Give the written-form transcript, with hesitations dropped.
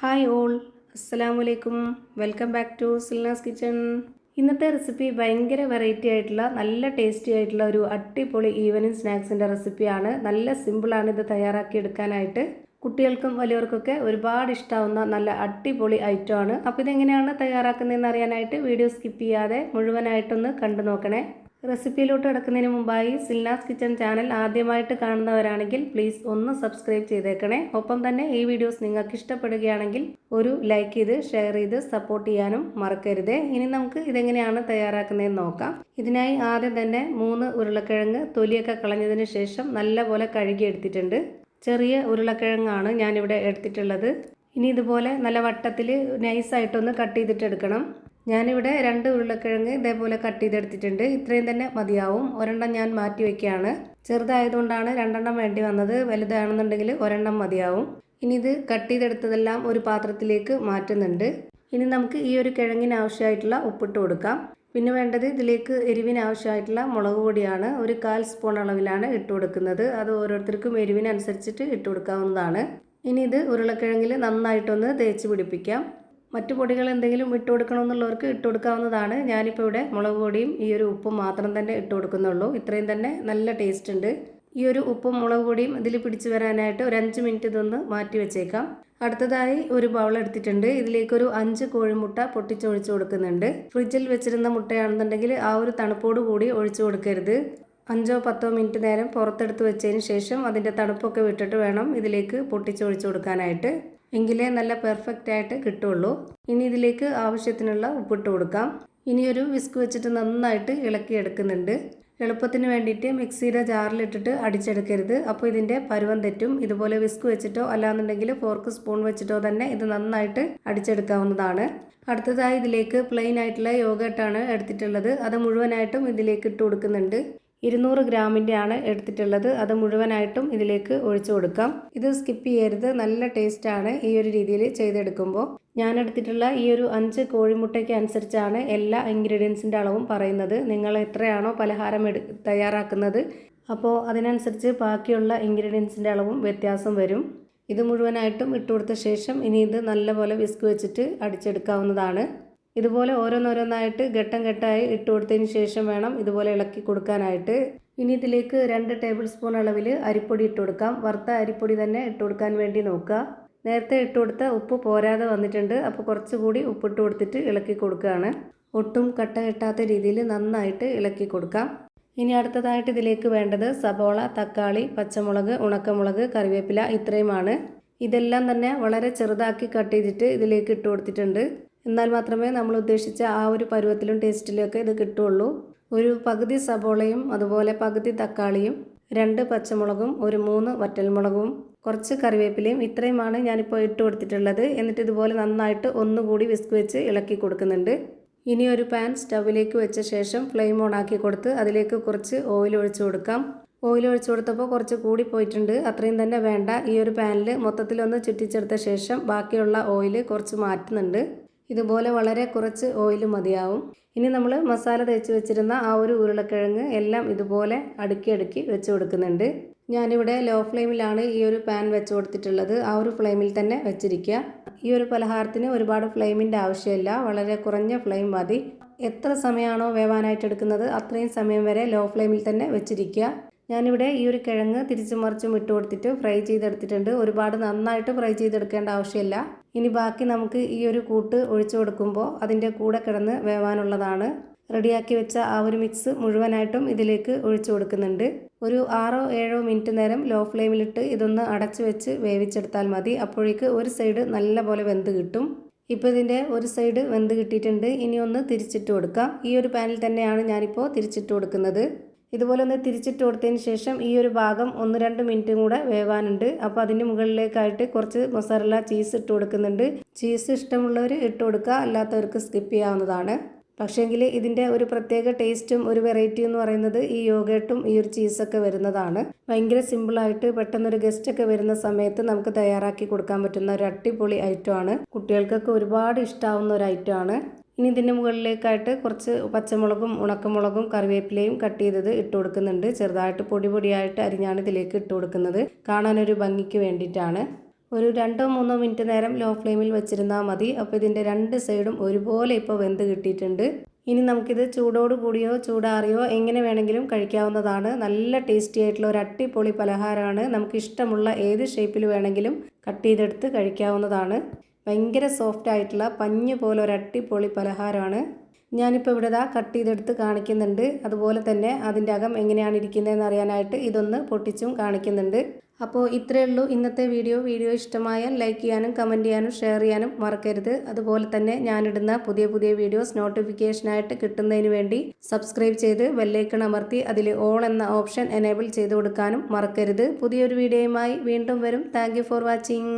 Hi all, അസ്സലാമു അലൈക്കും. Welcome back to Silnas kitchen. ഇന്നത്തെ റെസിപ്പി ഭയങ്കര വെറൈറ്റി ആയിട്ടുള്ള നല്ല ടേസ്റ്റി ആയിട്ടുള്ള ഒരു അടിപൊളി ഈവനിങ് സ്നാക്സിൻ്റെ റെസിപ്പിയാണ്. നല്ല സിമ്പിളാണ് ഇത് തയ്യാറാക്കി എടുക്കാനായിട്ട്. കുട്ടികൾക്കും വലിയവർക്കൊക്കെ ഒരുപാട് ഇഷ്ടമാവുന്ന നല്ല അടിപൊളി ഐറ്റമാണ്. അപ്പോൾ ഇതെങ്ങനെയാണ് തയ്യാറാക്കുന്നതെന്ന് അറിയാനായിട്ട് വീഡിയോ സ്കിപ്പ് ചെയ്യാതെ മുഴുവനായിട്ടൊന്ന് കണ്ടു നോക്കണേ. റെസിപ്പിയിലോട്ട് കിടക്കുന്നതിന് മുമ്പായി സിൽനാസ് കിച്ചൺ ചാനൽ ആദ്യമായിട്ട് കാണുന്നവരാണെങ്കിൽ പ്ലീസ് ഒന്ന് സബ്സ്ക്രൈബ് ചെയ്തേക്കണേ. ഒപ്പം തന്നെ ഈ വീഡിയോസ് നിങ്ങൾക്ക് ഇഷ്ടപ്പെടുകയാണെങ്കിൽ ഒരു ലൈക്ക് ചെയ്ത് ഷെയർ ചെയ്ത് സപ്പോർട്ട് ചെയ്യാനും മറക്കരുത്. ഇനി നമുക്ക് ഇതെങ്ങനെയാണ് തയ്യാറാക്കുന്നതെന്ന് നോക്കാം. ഇതിനായി ആദ്യം തന്നെ 3 ഉരുളക്കിഴങ്ങ് തൊലിയൊക്കെ കളഞ്ഞതിന് ശേഷം നല്ലപോലെ കഴുകി എടുത്തിട്ടുണ്ട്. ചെറിയ ഉരുളക്കിഴങ്ങാണ് ഞാനിവിടെ എടുത്തിട്ടുള്ളത്. ഇനി ഇതുപോലെ നല്ല വട്ടത്തിൽ നൈസായിട്ടൊന്ന് കട്ട് ചെയ്തിട്ട് എടുക്കണം. ഞാനിവിടെ 2 ഉരുളക്കിഴങ്ങ് ഇതേപോലെ കട്ട് ചെയ്തെടുത്തിട്ടുണ്ട്. ഇത്രയും തന്നെ മതിയാവും. ഒരെണ്ണം ഞാൻ മാറ്റി വയ്ക്കുകയാണ്. ചെറുതായതുകൊണ്ടാണ് 2 വേണ്ടി വന്നത്. വലുതാണെന്നുണ്ടെങ്കിൽ ഒരെണ്ണം മതിയാവും. ഇനി ഇത് കട്ട് ചെയ്തെടുത്തതെല്ലാം ഒരു പാത്രത്തിലേക്ക് മാറ്റുന്നുണ്ട്. ഇനി നമുക്ക് ഈ ഒരു കിഴങ്ങിന് ആവശ്യമായിട്ടുള്ള ഉപ്പിട്ട് കൊടുക്കാം. പിന്നെ വേണ്ടത് ഇതിലേക്ക് എരിവിന് ആവശ്യമായിട്ടുള്ള മുളക് പൊടിയാണ്. ഒരു 1/4 സ്പൂൺ അളവിലാണ് ഇട്ട് കൊടുക്കുന്നത്. അത് ഓരോരുത്തർക്കും എരിവിനനുസരിച്ചിട്ട് ഇട്ട് കൊടുക്കാവുന്നതാണ്. ഇനി ഇത് ഉരുളക്കിഴങ്ങിൽ നന്നായിട്ടൊന്ന് തേച്ച് പിടിപ്പിക്കാം. മറ്റു പൊടികൾ എന്തെങ്കിലും ഇട്ട് കൊടുക്കണമെന്നുള്ളവർക്ക് ഇട്ട് കൊടുക്കാവുന്നതാണ്. ഞാനിപ്പോൾ ഇവിടെ മുളക് പൊടിയും ഈ ഒരു ഉപ്പും മാത്രം തന്നെ ഇട്ട് കൊടുക്കുന്നുള്ളൂ. ഇത്രയും തന്നെ നല്ല ടേസ്റ്റ് ഉണ്ട്. ഈ ഒരു ഉപ്പും മുളക് പൊടിയും ഇതിൽ പിടിച്ചു വരാനായിട്ട് ഒരു 5 മിനിറ്റ് ഇതൊന്ന് മാറ്റി വെച്ചേക്കാം. അടുത്തതായി ഒരു ബൗൾ എടുത്തിട്ടുണ്ട്. ഇതിലേക്കൊരു 5 കോഴിമുട്ട പൊട്ടിച്ചൊഴിച്ച് കൊടുക്കുന്നുണ്ട്. ഫ്രിഡ്ജിൽ വെച്ചിരുന്ന മുട്ടയാണെന്നുണ്ടെങ്കിൽ ആ ഒരു തണുപ്പോട് കൂടി ഒഴിച്ചു കൊടുക്കരുത്. 5-10 മിനിറ്റ് നേരം പുറത്തെടുത്ത് വെച്ചതിന് ശേഷം അതിൻ്റെ തണുപ്പൊക്കെ വിട്ടിട്ട് വേണം ഇതിലേക്ക് പൊട്ടിച്ചൊഴിച്ച് കൊടുക്കാനായിട്ട്. എങ്കിലേ നല്ല പെർഫെക്റ്റ് ആയിട്ട് കിട്ടുള്ളൂ. ഇനി ഇതിലേക്ക് ആവശ്യത്തിനുള്ള ഉപ്പിട്ട് കൊടുക്കാം. ഇനിയൊരു വിസ്ക് വെച്ചിട്ട് നന്നായിട്ട് ഇളക്കി എടുക്കുന്നുണ്ട്. എളുപ്പത്തിന് വേണ്ടിയിട്ട് മിക്സിയുടെ ജാറിലിട്ടിട്ട് അടിച്ചെടുക്കരുത്. അപ്പോൾ ഇതിൻ്റെ പരുവം തെറ്റും. ഇതുപോലെ വിസ്ക് വെച്ചിട്ടോ അല്ലാന്നുണ്ടെങ്കിൽ ഫോർക്ക് സ്പൂൺ വെച്ചിട്ടോ തന്നെ ഇത് നന്നായിട്ട് അടിച്ചെടുക്കാവുന്നതാണ്. അടുത്തതായി ഇതിലേക്ക് പ്ലെയിൻ ആയിട്ടുള്ള യോഗട്ടാണ് എടുത്തിട്ടുള്ളത്. അത് മുഴുവനായിട്ടും ഇതിലേക്ക് ഇട്ട് കൊടുക്കുന്നുണ്ട്. 200 ഗ്രാമിൻ്റെ ആണ് എടുത്തിട്ടുള്ളത്. അത് മുഴുവനായിട്ടും ഇതിലേക്ക് ഒഴിച്ചു കൊടുക്കാം. ഇത് സ്കിപ്പ് ചെയ്യരുത്. നല്ല ടേസ്റ്റാണ് ഈ ഒരു രീതിയിൽ ചെയ്തെടുക്കുമ്പോൾ. ഞാൻ എടുത്തിട്ടുള്ള ഈ ഒരു 5 കോഴിമുട്ടയ്ക്ക് അനുസരിച്ചാണ് എല്ലാ ഇൻഗ്രീഡിയൻസിൻ്റെ അളവും പറയുന്നത്. നിങ്ങൾ എത്രയാണോ പലഹാരം തയ്യാറാക്കുന്നത് അപ്പോൾ അതിനനുസരിച്ച് ബാക്കിയുള്ള ഇൻഗ്രീഡിയൻസിൻ്റെ അളവും വ്യത്യാസം വരും. ഇത് മുഴുവനായിട്ടും ഇട്ട് കൊടുത്ത ശേഷം ഇനി ഇത് നല്ലപോലെ വിസ്ക് വെച്ചിട്ട് അടിച്ചെടുക്കാവുന്നതാണ്. ഇതുപോലെ ഓരോന്നോരോന്നായിട്ട് ഘട്ടം ഘട്ടമായി ഇട്ട് കൊടുത്തതിന് ശേഷം വേണം ഇതുപോലെ ഇളക്കി കൊടുക്കാനായിട്ട്. ഇനി ഇതിലേക്ക് 2 ടേബിൾ സ്പൂൺ അളവിൽ അരിപ്പൊടി ഇട്ട് കൊടുക്കാം. വറുത്ത അരിപ്പൊടി തന്നെ ഇട്ട് കൊടുക്കാൻ വേണ്ടി നോക്കുക. നേരത്തെ ഇട്ട് കൊടുത്ത ഉപ്പ് പോരാതെ വന്നിട്ടുണ്ട്. അപ്പോൾ കുറച്ചുകൂടി ഉപ്പിട്ട് കൊടുത്തിട്ട് ഇളക്കി കൊടുക്കുകയാണ്. ഒട്ടും കട്ട കെട്ടാത്ത രീതിയിൽ നന്നായിട്ട് ഇളക്കി കൊടുക്കാം. ഇനി അടുത്തതായിട്ട് ഇതിലേക്ക് വേണ്ടത് സബോള, തക്കാളി, പച്ചമുളക്, ഉണക്കമുളക്, കറിവേപ്പില ഇത്രയുമാണ്. ഇതെല്ലാം തന്നെ വളരെ ചെറുതാക്കി കട്ട് ചെയ്തിട്ട് ഇതിലേക്ക് ഇട്ട് കൊടുത്തിട്ടുണ്ട്. എന്നാൽ മാത്രമേ നമ്മൾ ഉദ്ദേശിച്ച ആ ഒരു പരുവത്തിലും ടേസ്റ്റിലും ഒക്കെ ഇത് കിട്ടുള്ളൂ. ഒരു പകുതി സബോളയും അതുപോലെ പകുതി തക്കാളിയും 2 പച്ചമുളകും ഒരു 3 വറ്റൽമുളകും കുറച്ച് കറിവേപ്പിലയും ഇത്രയുമാണ് ഞാനിപ്പോൾ ഇട്ട് കൊടുത്തിട്ടുള്ളത്. എന്നിട്ട് ഇതുപോലെ നന്നായിട്ട് ഒന്നുകൂടി വിസ്ക് വെച്ച് ഇളക്കി കൊടുക്കുന്നുണ്ട്. ഇനി ഒരു പാൻ സ്റ്റൗവിലേക്ക് വെച്ച ശേഷം ഫ്ലെയിം ഓൺ ആക്കി കൊടുത്ത് അതിലേക്ക് കുറച്ച് ഓയിൽ ഒഴിച്ചു കൊടുക്കാം. ഓയിൽ ഒഴിച്ചു കൊടുത്തപ്പോൾ കുറച്ച് കൂടി പോയിട്ടുണ്ട്. അത്രയും തന്നെ വേണ്ട. ഈ ഒരു പാനിൽ മൊത്തത്തിലൊന്ന് ചുറ്റിച്ചെടുത്ത ശേഷം ബാക്കിയുള്ള ഓയിൽ കുറച്ച് മാറ്റുന്നുണ്ട്. ഇതുപോലെ വളരെ കുറച്ച് ഓയിൽ മതിയാവും. ഇനി നമ്മൾ മസാല തേച്ച് വെച്ചിരുന്ന ആ ഒരു ഉരുളക്കിഴങ്ങ് എല്ലാം ഇതുപോലെ അടുക്കി അടുക്കി വെച്ച് കൊടുക്കുന്നുണ്ട്. ഞാനിവിടെ ലോ ഫ്ലെയിമിലാണ് ഈ ഒരു പാൻ വെച്ച് കൊടുത്തിട്ടുള്ളത്. ആ ഒരു ഫ്ലെയിമിൽ തന്നെ വെച്ചിരിക്കുക. ഈ ഒരു പലഹാരത്തിന് ഒരുപാട് ഫ്ലെയിമിൻ്റെ ആവശ്യമില്ല. വളരെ കുറഞ്ഞ ഫ്ലെയിം മതി. എത്ര സമയമാണോ വേവാനായിട്ട് എടുക്കുന്നത് അത്രയും സമയം വരെ ലോ ഫ്ലെയിമിൽ തന്നെ വെച്ചിരിക്കുക. ഞാനിവിടെ ഈ ഒരു കിഴങ്ങ് തിരിച്ചും മറിച്ചും ഇട്ട് കൊടുത്തിട്ട് ഫ്രൈ ചെയ്തെടുത്തിട്ടുണ്ട്. ഒരുപാട് നന്നായിട്ട് ഫ്രൈ ചെയ്തെടുക്കേണ്ട ആവശ്യമില്ല. ഇനി ബാക്കി നമുക്ക് ഈ ഒരു കൂട്ട് ഒഴിച്ചു കൊടുക്കുമ്പോൾ അതിൻ്റെ കൂടെ കിടന്ന് വേവാനുള്ളതാണ്. റെഡിയാക്കി വെച്ച ആ ഒരു മിക്സ് മുഴുവനായിട്ടും ഇതിലേക്ക് ഒഴിച്ചു കൊടുക്കുന്നുണ്ട്. ഒരു 6-7 മിനിറ്റ് നേരം ലോ ഫ്ലെയിമിലിട്ട് ഇതൊന്ന് അടച്ചു വെച്ച് വേവിച്ചെടുത്താൽ മതി. അപ്പോഴേക്ക് ഒരു സൈഡ് നല്ലപോലെ വെന്ത് കിട്ടും. ഇപ്പോൾ ഇതിൻ്റെ ഒരു സൈഡ് വെന്ത് കിട്ടിയിട്ടുണ്ട്. ഇനി ഒന്ന് തിരിച്ചിട്ട് കൊടുക്കാം. ഈ ഒരു പാനിൽ തന്നെയാണ് ഞാനിപ്പോൾ തിരിച്ചിട്ട് കൊടുക്കുന്നത്. ഇതുപോലെ ഒന്ന് തിരിച്ചിട്ട് കൊടുത്തതിന് ശേഷം ഈ ഒരു ഭാഗം 1-2 മിനിറ്റും കൂടെ വേവാനുണ്ട്. അപ്പോൾ അതിൻ്റെ മുകളിലേക്കായിട്ട് കുറച്ച് മൊസറല്ല ചീസ് ഇട്ട് കൊടുക്കുന്നുണ്ട്. ചീസ് ഇഷ്ടമുള്ളവർ ഇട്ട് കൊടുക്കുക, അല്ലാത്തവർക്ക് സ്കിപ്പ് ചെയ്യാവുന്നതാണ്. പക്ഷേങ്കിൽ ഇതിൻ്റെ ഒരു പ്രത്യേക ടേസ്റ്റും ഒരു വെറൈറ്റിയും എന്ന് പറയുന്നത് ഈ യോഗട്ടും ഈ ഒരു ചീസൊക്കെ വരുന്നതാണ്. ഭയങ്കര സിമ്പിളായിട്ട് പെട്ടെന്നൊരു ഗസ്റ്റൊക്കെ വരുന്ന സമയത്ത് നമുക്ക് തയ്യാറാക്കി കൊടുക്കാൻ പറ്റുന്ന ഒരു അടിപൊളി ഐറ്റമാണ്. കുട്ടികൾക്കൊക്കെ ഒരുപാട് ഇഷ്ടമാവുന്ന ഒരു ഐറ്റമാണ്. ഇനി ഇതിൻ്റെ മുകളിലേക്കായിട്ട് കുറച്ച് പച്ചമുളകും ഉണക്കമുളകും കറിവേപ്പിലയും കട്ട് ചെയ്തത് ഇട്ട് കൊടുക്കുന്നുണ്ട്. ചെറുതായിട്ട് പൊടി പൊടിയായിട്ട് അരിഞ്ഞാണ് ഇതിലേക്ക് ഇട്ട് കൊടുക്കുന്നത്. കാണാനൊരു ഭംഗിക്ക് വേണ്ടിയിട്ടാണ്. ഒരു 2-3 മിനിറ്റ് നേരം ലോ ഫ്ലെയിമിൽ വെച്ചിരുന്നാൽ മതി. അപ്പോൾ ഇതിൻ്റെ 2 സൈഡും ഒരുപോലെ ഇപ്പോൾ വെന്ത് കിട്ടിയിട്ടുണ്ട്. ഇനി നമുക്കിത് ചൂടോട് കൂടിയോ ചൂടാറിയോ എങ്ങനെ വേണമെങ്കിലും കഴിക്കാവുന്നതാണ്. നല്ല ടേസ്റ്റി ആയിട്ടുള്ള ഒരു അടിപൊളി പലഹാരമാണ്. നമുക്ക് ഇഷ്ടമുള്ള ഏത് ഷേപ്പിൽ വേണമെങ്കിലും കട്ട് ചെയ്തെടുത്ത് കഴിക്കാവുന്നതാണ്. ഭയങ്കര സോഫ്റ്റ് ആയിട്ടുള്ള പഞ്ഞ് പോലെ ഒരു അടിപൊളി പലഹാരമാണ്. ഞാനിപ്പോൾ ഇവിടെ കട്ട് ചെയ്തെടുത്ത് കാണിക്കുന്നുണ്ട്. അതുപോലെ തന്നെ അതിൻ്റെ അകം എങ്ങനെയാണ് ഇരിക്കുന്നതെന്ന് അറിയാനായിട്ട് ഇതൊന്ന് പൊട്ടിച്ചും കാണിക്കുന്നുണ്ട്. അപ്പോൾ ഇത്രയേ ഉള്ളൂ ഇന്നത്തെ വീഡിയോ ഇഷ്ടമായാൽ ലൈക്ക് ചെയ്യാനും കമൻറ്റ് ചെയ്യാനും ഷെയർ ചെയ്യാനും മറക്കരുത്. അതുപോലെ തന്നെ ഞാനിടുന്ന പുതിയ വീഡിയോസ് നോട്ടിഫിക്കേഷനായിട്ട് കിട്ടുന്നതിന് വേണ്ടി സബ്സ്ക്രൈബ് ചെയ്ത് ബെല്ലൈക്കൺ അമർത്തി അതിൽ ഓൾ എന്ന ഓപ്ഷൻ എനേബിൾ ചെയ്ത് കൊടുക്കാനും മറക്കരുത്. പുതിയൊരു വീഡിയോയുമായി വീണ്ടും വരും. Thank you for watching.